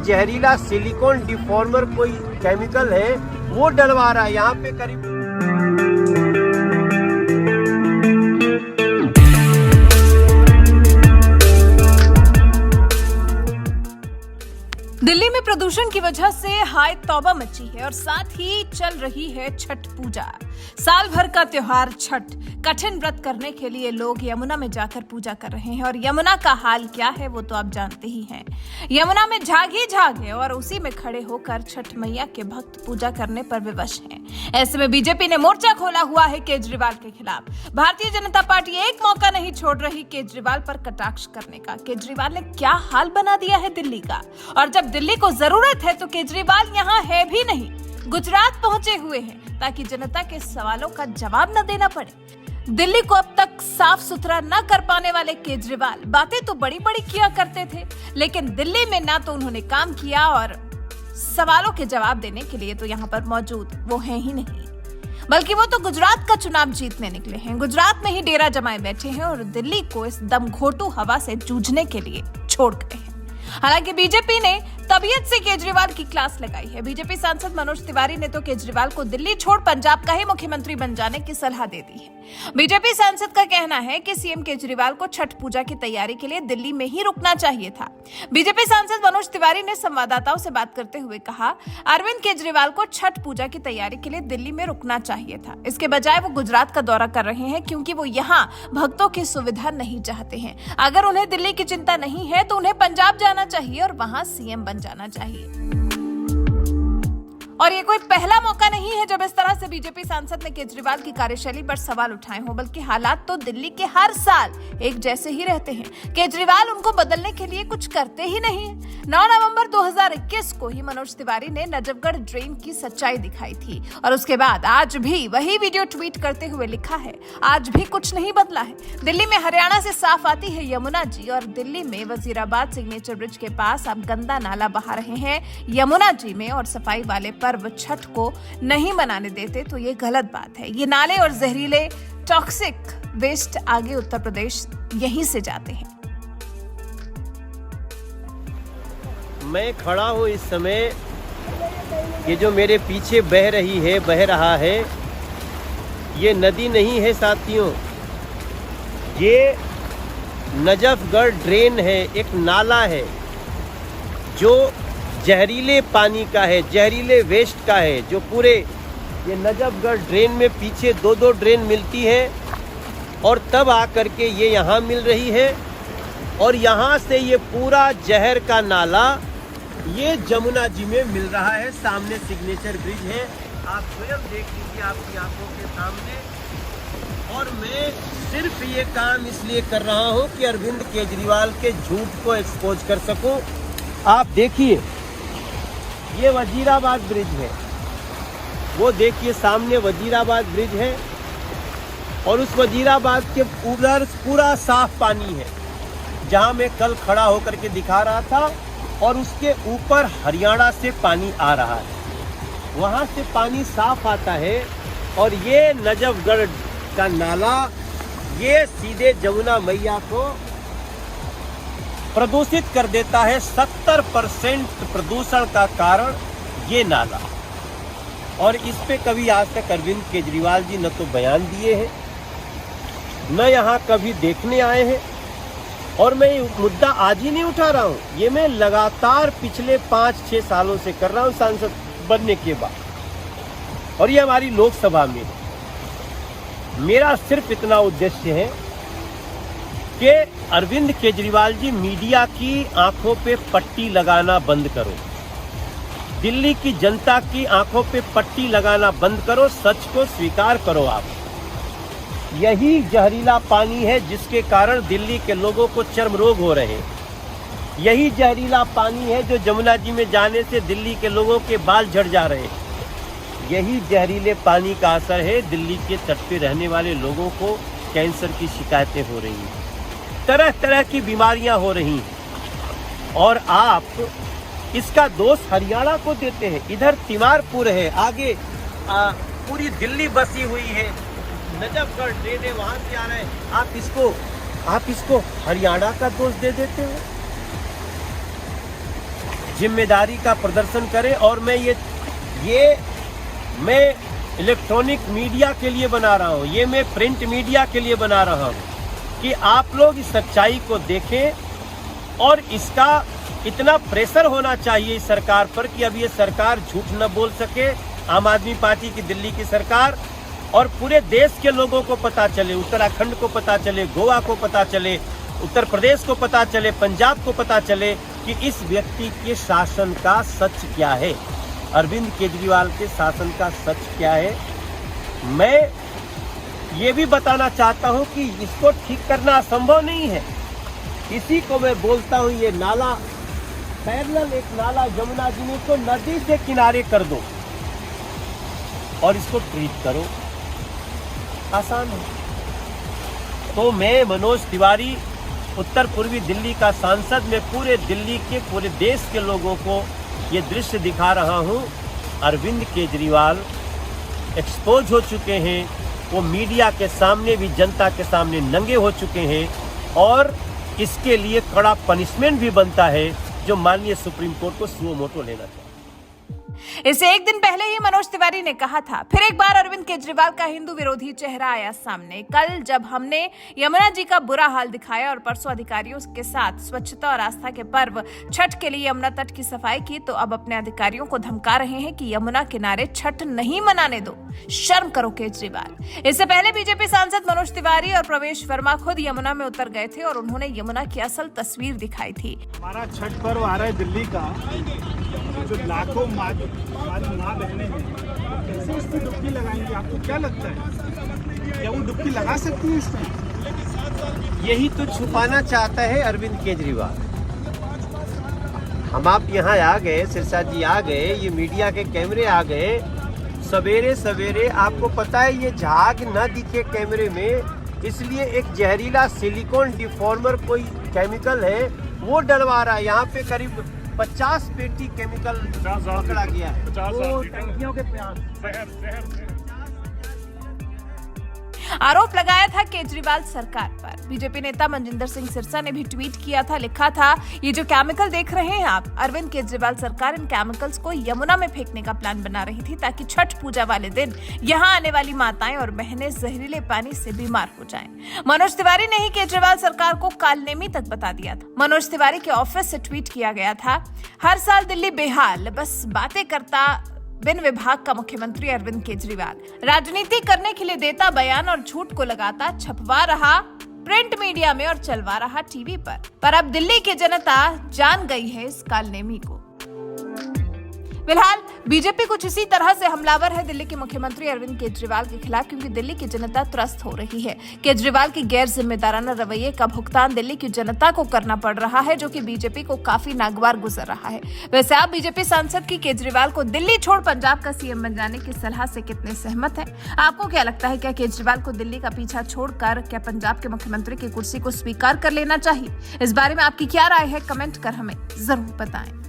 जहरीला सिलिकॉन डिफॉर्मर कोई केमिकल है वो डलवा रहा है यहाँ पे करीब। दिल्ली में प्रदूषण की वजह से हाय तौबा मची है और साथ ही चल रही है छठ पूजा। साल भर का त्योहार छठ, कठिन व्रत करने के लिए लोग यमुना में जाकर पूजा कर रहे हैं और यमुना का हाल क्या है वो तो आप जानते ही हैं। यमुना में झाग ही झाग है और उसी में खड़े होकर छठ मैया के भक्त पूजा करने पर विवश हैं। ऐसे में बीजेपी ने मोर्चा खोला हुआ है केजरीवाल के खिलाफ। भारतीय जनता पार्टी एक मौका नहीं छोड़ रही केजरीवाल पर कटाक्ष करने का। केजरीवाल ने क्या हाल बना दिया है दिल्ली का, और जब दिल्ली को जरूरत है तो केजरीवाल यहाँ है भी नहीं, गुजरात पहुंचे हुए हैं ताकि जनता के सवालों का जवाब न देना पड़े। दिल्ली को अब तक साफ सुथरा न कर पाने वाले केजरीवाल बातें तो बड़ी बड़ी किया करते थे, लेकिन दिल्ली में ना तो उन्होंने काम किया और सवालों के जवाब देने के लिए तो यहाँ पर मौजूद वो है ही नहीं, बल्कि वो तो गुजरात का चुनाव जीतने निकले हैं। गुजरात में ही डेरा जमाए बैठे हैं और दिल्ली को इस दमघोटू हवा से जूझने के लिए छोड़ गए हैं। हालांकि बीजेपी ने तबीयत से केजरीवाल की क्लास लगाई है। बीजेपी सांसद मनोज तिवारी ने तो केजरीवाल को दिल्ली छोड़ पंजाब का ही मुख्यमंत्री बन जाने की सलाह दे दी है। बीजेपी सांसद का कहना है कि सीएम केजरीवाल को छठ पूजा की तैयारी के लिए दिल्ली में ही रुकना चाहिए था। बीजेपी सांसद मनोज तिवारी ने संवाददाताओं से बात करते हुए कहा, अरविंद केजरीवाल को छठ पूजा की तैयारी के लिए दिल्ली में रुकना चाहिए था। इसके बजाय वो गुजरात का दौरा कर रहे हैं क्योंकि वो यहाँ भक्तों की सुविधा नहीं चाहते हैं। अगर उन्हें दिल्ली की चिंता नहीं है तो उन्हें पंजाब जाना चाहिए और वहां सीएम बन जाना चाहिए। और ये कोई पहला मौका नहीं है जब इस तरह से बीजेपी सांसद ने केजरीवाल की कार्यशैली पर सवाल उठाए हों, बल्कि हालात तो दिल्ली के हर साल एक जैसे ही रहते हैं। केजरीवाल उनको बदलने के लिए कुछ करते ही नहीं। 9 नवंबर 2021 को ही मनोज तिवारी ने नजफगढ़ ड्रेन की सच्चाई दिखाई थी और उसके बाद आज भी वही वीडियो ट्वीट करते हुए लिखा है, आज भी कुछ नहीं बदला है। दिल्ली में हरियाणा से साफ आती है यमुना जी और दिल्ली में वजीराबाद सिग्नेचर ब्रिज के पास आप गंदा नाला बहा रहे हैं यमुना जी में और सफाई वाले पर्व छठ को नहीं मनाने देते तो ये गलत बात है। ये नाले और जहरीले टॉक्सिक वेस्ट आगे उत्तर प्रदेश यहीं से जाते हैं। मैं खड़ा हूँ इस समय, ये जो मेरे पीछे बह रहा है ये नदी नहीं है साथियों, ये नजफगढ़ ड्रेन है, एक नाला है जो जहरीले पानी का है, जहरीले वेस्ट का है, जो पूरे ये नजफगढ़ ड्रेन में पीछे 2-2 ड्रेन मिलती है और तब आकर के ये यहाँ मिल रही है और यहाँ से ये पूरा जहर का नाला ये जमुना जी में मिल रहा है। सामने सिग्नेचर ब्रिज है, आप स्वयं देख लीजिए आपकी आंखों के सामने। और मैं सिर्फ ये काम इसलिए कर रहा हूँ कि अरविंद केजरीवाल के झूठ को एक्सपोज कर सकूँ। आप देखिए ये वजीराबाद ब्रिज है, वो देखिए सामने वजीराबाद ब्रिज है और उस वजीराबाद के उधर पूरा साफ पानी है जहां मैं कल खड़ा होकर के दिखा रहा था और उसके ऊपर हरियाणा से पानी आ रहा है, वहां से पानी साफ आता है और ये नजफगढ़ का नाला ये सीधे जमुना मैया को प्रदूषित कर देता है। 70% प्रदूषण का कारण ये नाला, और इस पे कभी आज तक अरविंद केजरीवाल जी न तो बयान दिए हैं न यहाँ कभी देखने आए हैं। और मैं ये मुद्दा आज ही नहीं उठा रहा हूँ, ये मैं लगातार पिछले 5-6 सालों से कर रहा हूँ सांसद बनने के बाद, और ये हमारी लोकसभा में मेरा सिर्फ इतना उद्देश्य है कि अरविंद केजरीवाल जी मीडिया की आंखों पे पट्टी लगाना बंद करो, दिल्ली की जनता की आंखों पे पट्टी लगाना बंद करो, सच को स्वीकार करो। आप यही जहरीला पानी है जिसके कारण दिल्ली के लोगों को चर्म रोग हो रहे हैं। यही जहरीला पानी है जो जमुना जी में जाने से दिल्ली के लोगों के बाल झड़ जा रहे हैं। यही जहरीले पानी का असर है, दिल्ली के तट पे रहने वाले लोगों को कैंसर की शिकायतें हो रही हैं, तरह तरह की बीमारियां हो रही हैं और आप इसका दोष हरियाणा को देते हैं। इधर तिमारपुर है, आगे पूरी दिल्ली बसी हुई है, नजफगढ़ ट्रेन है वहां से आ रहे हैं, आप इसको हरियाणा का दोष दे देते हो। जिम्मेदारी का प्रदर्शन करें। और मैं मैं इलेक्ट्रॉनिक मीडिया के लिए बना रहा हूँ, ये मैं प्रिंट मीडिया के लिए बना रहा हूँ कि आप लोग इस सच्चाई को देखें। और इसका इतना प्रेशर होना चाहिए इस सरकार पर कि अब ये सरकार झूठ न बोल सके। आम आदमी पार्टी की दिल्ली की सरकार, और पूरे देश के लोगों को पता चले, उत्तराखंड को पता चले, गोवा को पता चले, उत्तर प्रदेश को पता चले, पंजाब को पता चले कि इस व्यक्ति के शासन का सच क्या है, अरविंद केजरीवाल के शासन का सच क्या है। मैं ये भी बताना चाहता हूं कि इसको ठीक करना असंभव नहीं है। इसी को मैं बोलता हूं, ये नाला पैरेलल एक नाला यमुना जी में, तो नदी के किनारे कर दो और इसको ट्रीट करो, आसान है। तो मैं मनोज तिवारी, उत्तर पूर्वी दिल्ली का सांसद, में पूरे दिल्ली के, पूरे देश के लोगों को ये दृश्य दिखा रहा हूं। अरविंद केजरीवाल एक्सपोज हो चुके हैं, वो मीडिया के सामने भी, जनता के सामने नंगे हो चुके हैं, और इसके लिए कड़ा पनिशमेंट भी बनता है, जो माननीय सुप्रीम कोर्ट को सुओ मोटो लेना चाहिए। इससे एक दिन पहले ही मनोज तिवारी ने कहा था। फिर एक बार अरविंद केजरीवाल का हिंदू विरोधी चेहरा आया सामने। कल जब हमने यमुना जी का बुरा हाल दिखाया और परसों अधिकारियों के साथ स्वच्छता और आस्था के पर्व छठ के लिए यमुना तट की सफाई की, तो अब अपने अधिकारियों को धमका रहे हैं कि यमुना किनारे छठ नहीं मनाने दो। शर्म करो केजरीवाल। इससे पहले बीजेपी सांसद मनोज तिवारी और प्रवेश वर्मा खुद यमुना में उतर गए थे और उन्होंने यमुना की असल तस्वीर दिखाई थी। हमारा छठ पर्व आ रहा है दिल्ली का, जो लाखों हमारी माँ बहनें हैं, कैसे इसमें डुबकी लगाएंगे? आपको क्या लगता है, क्या वो डुबकी लगा सकती है इसमें? यही तो छुपाना चाहता है अरविंद केजरीवाल। हम आप यहाँ आ गए, सिरसा जी आ गए, ये मीडिया के कैमरे आ गए, सवेरे सवेरे। आपको पता है ये झाग न दिखे कैमरे में, इसलिए एक जहरीला सिलिकॉन डिफॉर्मर कोई केमिकल है वो डलवा रहा है। यहाँ पे करीब 50 पेटी केमिकल पकड़ा गया है। वो टंकियों के प्यास आरोप लगाया था केजरीवाल सरकार पर। बीजेपी नेता मनजिंदर सिंह सिरसा ने भी ट्वीट किया था, लिखा था, ये जो केमिकल देख रहे हैं आप, अरविंद केजरीवाल सरकार इन केमिकल्स को यमुना में फेंकने का प्लान बना रही थी ताकि छठ पूजा वाले दिन यहाँ आने वाली माताएं और बहनें जहरीले पानी से बीमार हो जाएं। मनोज तिवारी ने ही केजरीवाल सरकार को कालनेमी तक बता दिया था। मनोज तिवारी के ऑफिस से ट्वीट किया गया था, हर साल दिल्ली बेहाल, बस बातें करता बिन विभाग का मुख्यमंत्री अरविंद केजरीवाल, राजनीति करने के लिए देता बयान और झूठ को लगाता, छपवा रहा प्रिंट मीडिया में और चलवा रहा टीवी पर अब दिल्ली की जनता जान गई है इस कालनेमी को। फिलहाल बीजेपी कुछ इसी तरह से हमलावर है दिल्ली के मुख्यमंत्री अरविंद केजरीवाल के खिलाफ, क्योंकि दिल्ली की जनता त्रस्त हो रही है। केजरीवाल की गैर जिम्मेदाराना रवैये का भुगतान दिल्ली की जनता को करना पड़ रहा है, जो कि बीजेपी को काफी नागवार गुजर रहा है। वैसे आप बीजेपी सांसद की केजरीवाल को दिल्ली छोड़ पंजाब का सीएम बन जाने की सलाह से कितने सहमत हैं? आपको क्या लगता है, क्या केजरीवाल को दिल्ली का पीछा छोड़कर क्या पंजाब के मुख्यमंत्री की कुर्सी को स्वीकार कर लेना चाहिए? इस बारे में आपकी क्या राय है? कमेंट कर हमें जरूर बताएं।